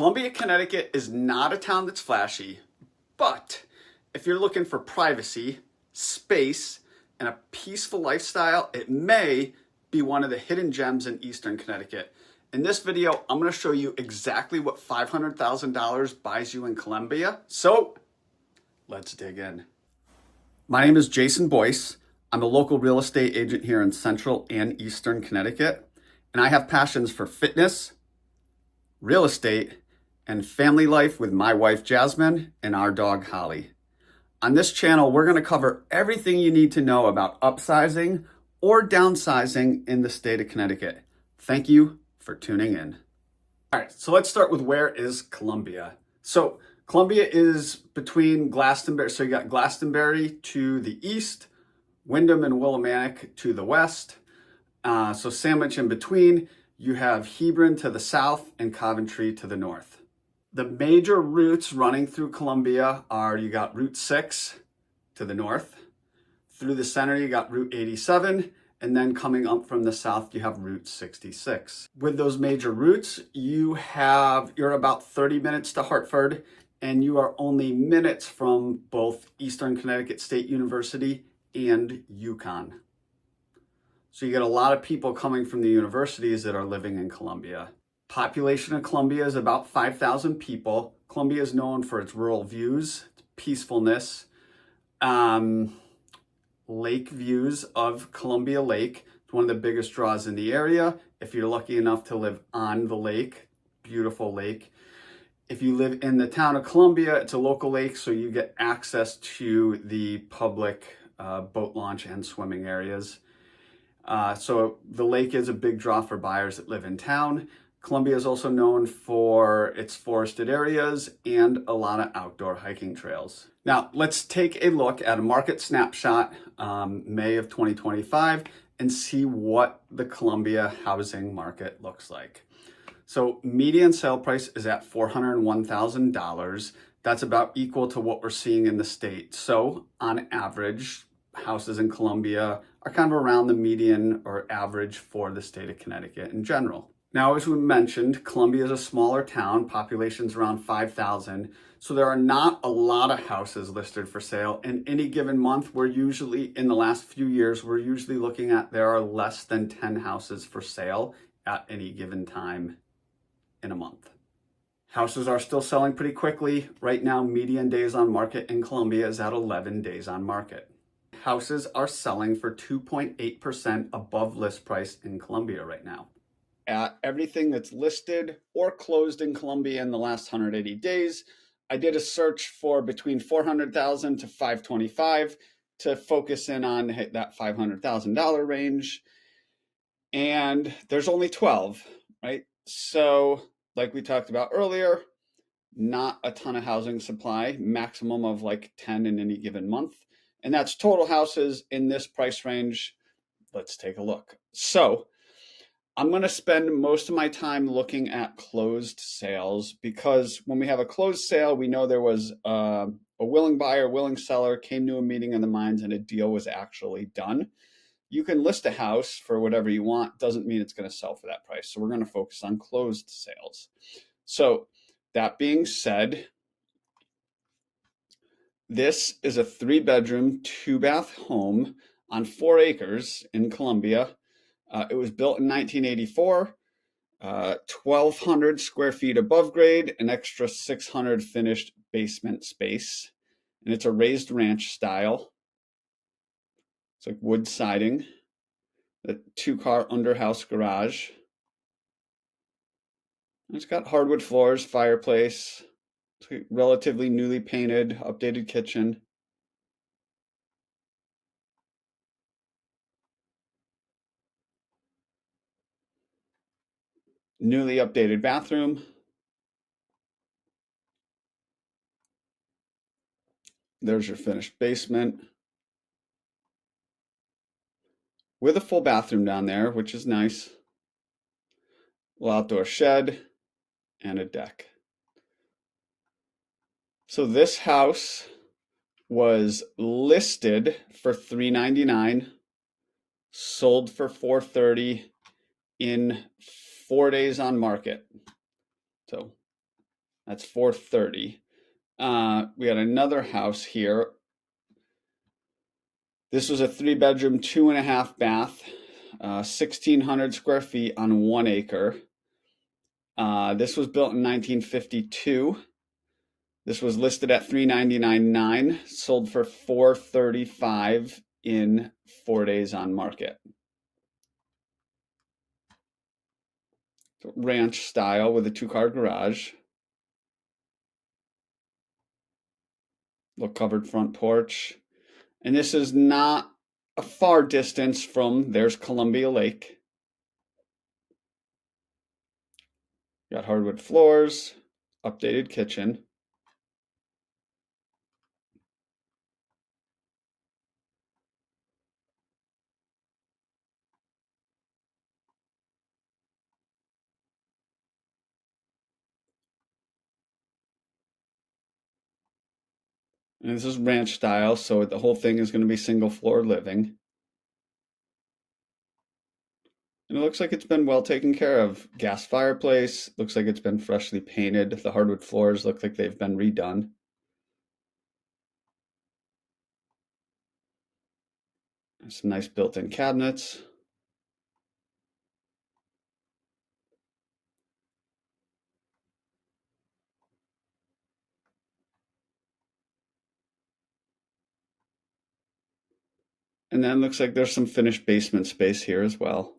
Columbia, Connecticut is not a town that's flashy, but if you're looking for privacy, space, and a peaceful lifestyle, it may be one of the hidden gems in Eastern Connecticut. In this video, I'm going to show you exactly what $500,000 buys you in Columbia. So let's dig in. My name is Jason Boyce. I'm a local real estate agent here in Central and Eastern Connecticut, and I have passions for fitness, real estate, and family life with my wife Jasmine and our dog Holly. On this channel, we're going to cover everything you need to know about upsizing or downsizing in the state of Connecticut. Thank you for tuning in. All right, so let's start with where is Columbia. So Columbia is between Glastonbury, so you got Glastonbury to the east, Windham and Willimantic to the west. So sandwich in between, you have Hebron to the south and Coventry to the north. The major routes running through Columbia are, you got Route 6 to the north. Through the center, you got Route 87. And then coming up from the south, you have Route 66. With those major routes, you're about 30 minutes to Hartford, and you are only minutes from both Eastern Connecticut State University and UConn. So you get a lot of people coming from the universities that are living in Columbia. Population of Columbia is about 5,000 people. Columbia is known for its rural views, peacefulness, lake views of Columbia Lake. It's one of the biggest draws in the area. If you're lucky enough to live on the lake, beautiful lake. If you live in the town of Columbia, it's a local lake, so you get access to the public boat launch and swimming areas. So the lake is a big draw for buyers that live in town. Columbia is also known for its forested areas and a lot of outdoor hiking trails. Now, let's take a look at a market snapshot, May of 2025, and see what the Columbia housing market looks like. So median sale price is at $401,000. That's about equal to what we're seeing in the state. So on average, houses in Columbia are kind of around the median or average for the state of Connecticut in general. Now, as we mentioned, Columbia is a smaller town, population's around 5,000, so there are not a lot of houses listed for sale. In any given month, in the last few years, we're usually looking at there are less than 10 houses for sale at any given time in a month. Houses are still selling pretty quickly. Right now, median days on market in Columbia is at 11 days on market. Houses are selling for 2.8% above list price in Columbia right now. At everything that's listed or closed in Columbia in the last 180 days, I did a search for between $400,000 to $525,000 to focus in on that $500,000 range. And there's only 12, right? So like we talked about earlier, not a ton of housing supply, maximum of like 10 in any given month. And that's total houses in this price range. Let's take a look. So I'm going to spend most of my time looking at closed sales, because when we have a closed sale, we know there was a willing buyer, willing seller, came to a meeting of the minds, and a deal was actually done. You can list a house for whatever you want. Doesn't mean it's going to sell for that price. So we're going to focus on closed sales. So that being said, this is a 3-bedroom, 2-bath home on 4 acres in Columbia. It was built in 1984, 1,200 square feet above grade, an extra 600 finished basement space. And it's a raised ranch style. It's like wood siding, a 2-car underhouse garage. It's got hardwood floors, fireplace, it's relatively newly painted, updated kitchen. Newly updated bathroom. There's your finished basement with a full bathroom down there, which is nice. Little outdoor shed and a deck. So this house was listed for $399, sold for $430 in 4 days on market. So That's 430. We got another house here. This was a 3-bedroom, 2.5 bath, 1,600 square feet on 1 acre. This was built in 1952. This was listed at $399.9, sold for $435 in 4 days on market. Ranch style with a 2-car garage. Little covered front porch. And this is not a far distance from, there's Columbia Lake. Got hardwood floors, updated kitchen. And this is ranch style, so the whole thing is going to be single floor living. And it looks like it's been well taken care of. Gas fireplace, looks like it's been freshly painted. The hardwood floors look like they've been redone. Some nice built-in cabinets. And then looks like there's some finished basement space here as well.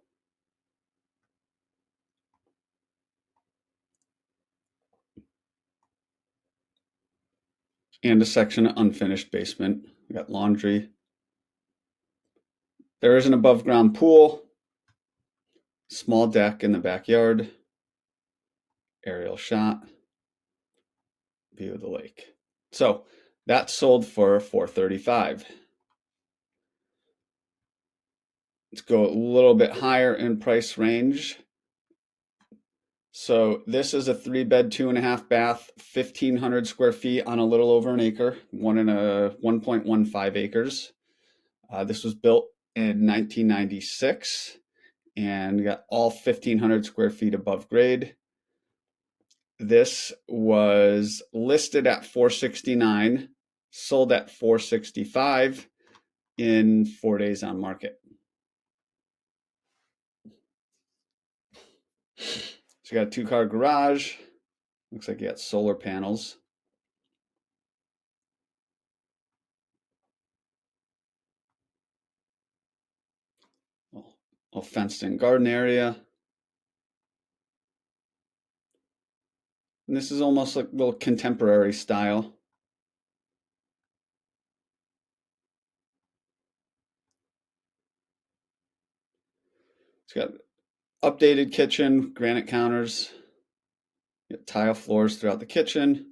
And a section of unfinished basement. We got laundry. There is an above ground pool, small deck in the backyard, aerial shot, view of the lake. So that sold for $435. Let's go a little bit higher in price range. So this is a 3-bed, 2.5 bath, 1,500 square feet on a little over an acre, 1.15 acres. This was built in 1996 and got all 1,500 square feet above grade. This was listed at $469, sold at $465 in 4 days on market. So you got a 2-car garage. Looks like you got solar panels. A fenced-in garden area. And this is almost like a little contemporary style. It's got updated kitchen, granite counters, tile floors throughout the kitchen.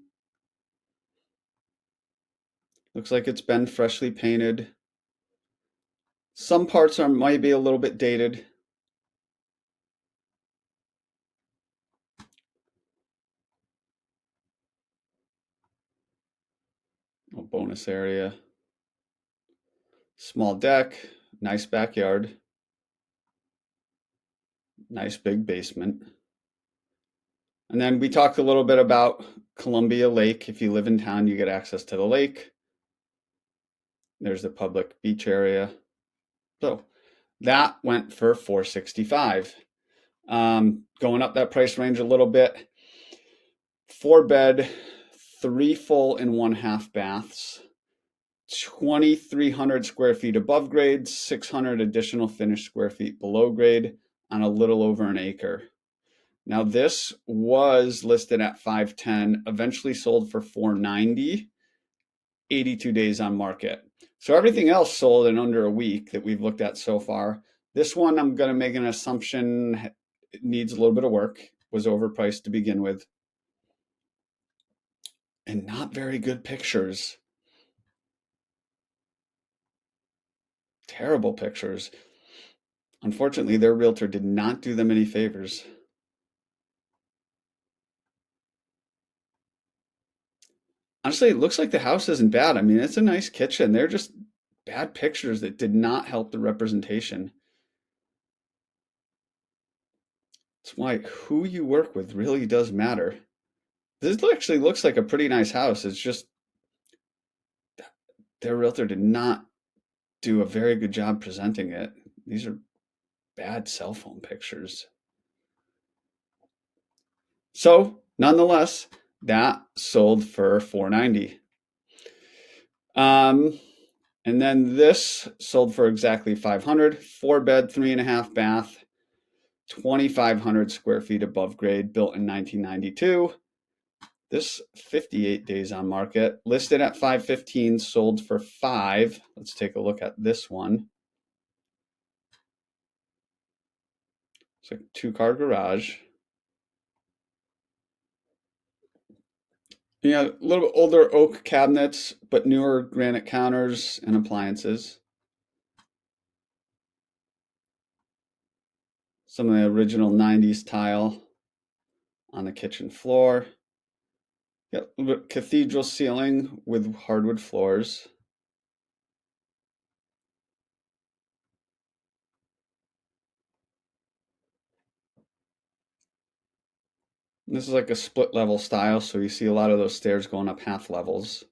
Looks like it's been freshly painted. Some parts might be a little bit dated. A bonus area. Small deck, nice backyard. Nice big basement. And then we talked a little bit about Columbia Lake. If you live in town, you get access to the lake. There's the public beach area. So that went for $465. Going up that price range a little bit. 4-bed, 3 full and 1/2 baths. 2,300 square feet above grade, 600 additional finished square feet below grade on a little over an acre. Now this was listed at $510, eventually sold for $490, 82 days on market. So everything else sold in under a week that we've looked at so far. This one, I'm going to make an assumption it needs a little bit of work, was overpriced to begin with. And not very good pictures. Terrible pictures. Unfortunately, their realtor did not do them any favors. Honestly, it looks like the house isn't bad. I mean, it's a nice kitchen. They're just bad pictures that did not help the representation. That's why who you work with really does matter. This actually looks like a pretty nice house. It's just their realtor did not do a very good job presenting it. These are bad cell phone pictures. So, nonetheless, that sold for $490. And then this sold for exactly $500. 4-bed, 3.5 bath, 2,500 square feet above grade, built in 1992. This 58 days on market, listed at $515, sold for $5. Let's take a look at this one. It's a 2-car garage. Yeah, a little bit older oak cabinets, but newer granite counters and appliances. Some of the original 90s tile on the kitchen floor. Got a little bit cathedral ceiling with hardwood floors. And this is like a split level style, so you see a lot of those stairs going up half levels.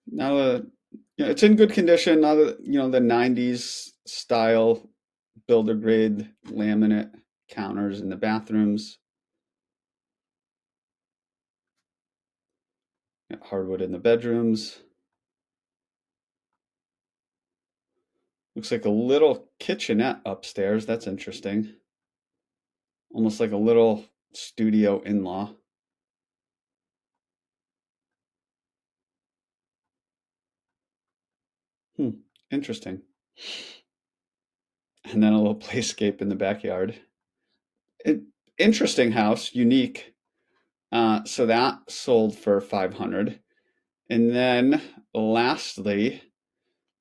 Now it's in good condition. Now the 90s style builder grade laminate counters in the bathrooms. Got hardwood in the bedrooms. Looks like a little kitchenette upstairs. That's interesting. Almost like a little studio in-law. Interesting. And then a little playscape in the backyard. Interesting house, unique. So that sold for $500. And then lastly,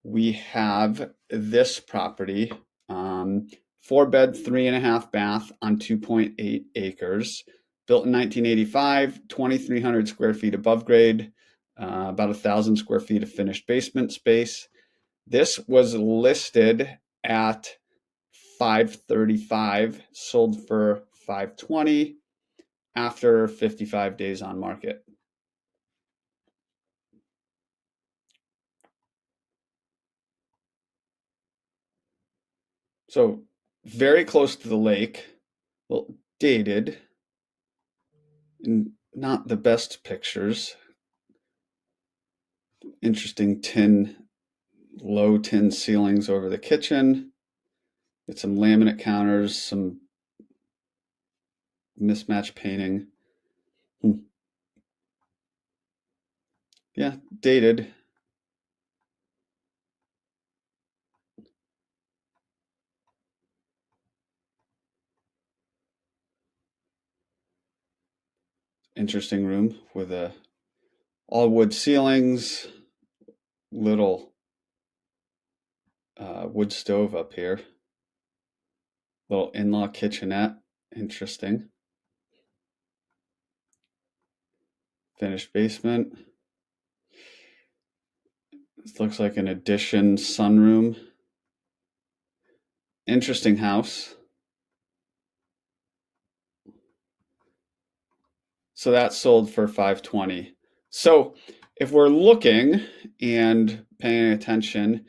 we have this property, 4-bed, 3.5 bath on 2.8 acres, built in 1985, 2,300 square feet above grade, about 1,000 square feet of finished basement space. This was listed at $535, sold for $520 after 55 days on market. So very close to the lake, well, dated, and not the best pictures. Interesting low tin ceilings over the kitchen. Get some laminate counters, some mismatched painting. Yeah, dated. Interesting room with all wood ceilings, little wood stove up here, little in-law kitchenette. Interesting. Finished basement. This looks like an addition sunroom. Interesting house. So that sold for $520. So if we're looking and paying attention,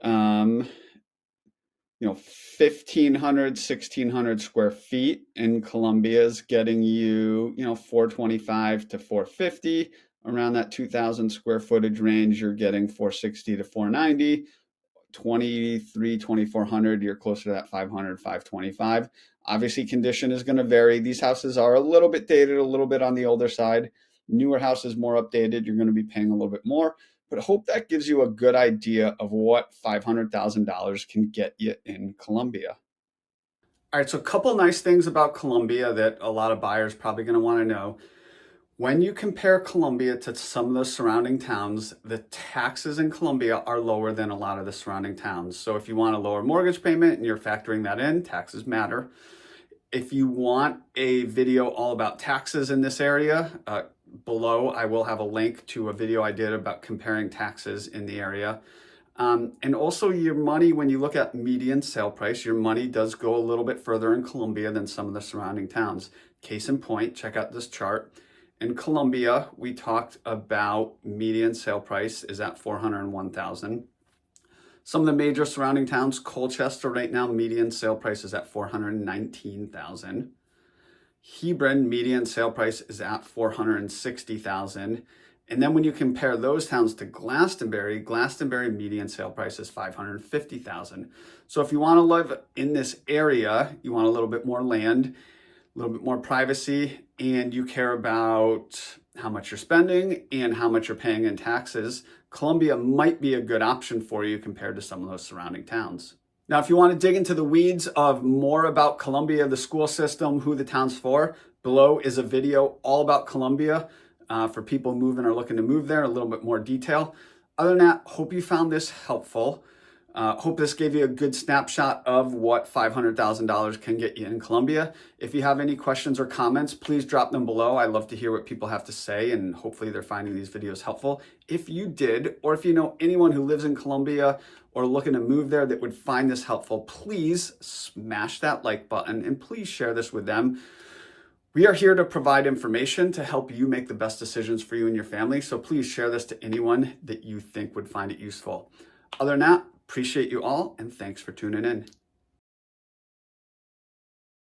1,500, 1,600 square feet in Columbia is getting you, 425 to 450. Around that 2,000 square footage range, you're getting 460 to 490. 2,400, you're closer to that 500, 525. Obviously, condition is going to vary. These houses are a little bit dated, a little bit on the older side. Newer houses, more updated, you're going to be paying a little bit more. But I hope that gives you a good idea of what $500,000 can get you in Columbia. All right, so a couple nice things about Columbia that a lot of buyers probably going to want to know. When you compare Columbia to some of the surrounding towns, the taxes in Columbia are lower than a lot of the surrounding towns. So if you want a lower mortgage payment and you're factoring that in, taxes matter. If you want a video all about taxes in this area, below I will have a link to a video I did about comparing taxes in the area. And also your money, when you look at median sale price, your money does go a little bit further in Columbia than some of the surrounding towns. Case in point, check out this chart. In Columbia, we talked about median sale price is at $401,000. Some of the major surrounding towns, Colchester right now, median sale price is at $419,000. Hebron, median sale price is at $460,000. And then when you compare those towns to Glastonbury, Glastonbury median sale price is $550,000. So if you want to live in this area, you want a little bit more land, a little bit more privacy, and you care about how much you're spending and how much you're paying in taxes, Columbia might be a good option for you compared to some of those surrounding towns. Now, if you want to dig into the weeds of more about Columbia, the school system, who the town's for, below is a video all about Columbia for people moving or looking to move there, a little bit more detail. Other than that, hope you found this helpful. Hope this gave you a good snapshot of what $500,000 can get you in Columbia. If you have any questions or comments, please drop them below. I love to hear what people have to say, and hopefully they're finding these videos helpful. If you did, or if you know anyone who lives in Columbia or looking to move there that would find this helpful, please smash that like button and please share this with them. We are here to provide information to help you make the best decisions for you and your family. So please share this to anyone that you think would find it useful. Other than that, appreciate you all, and thanks for tuning in.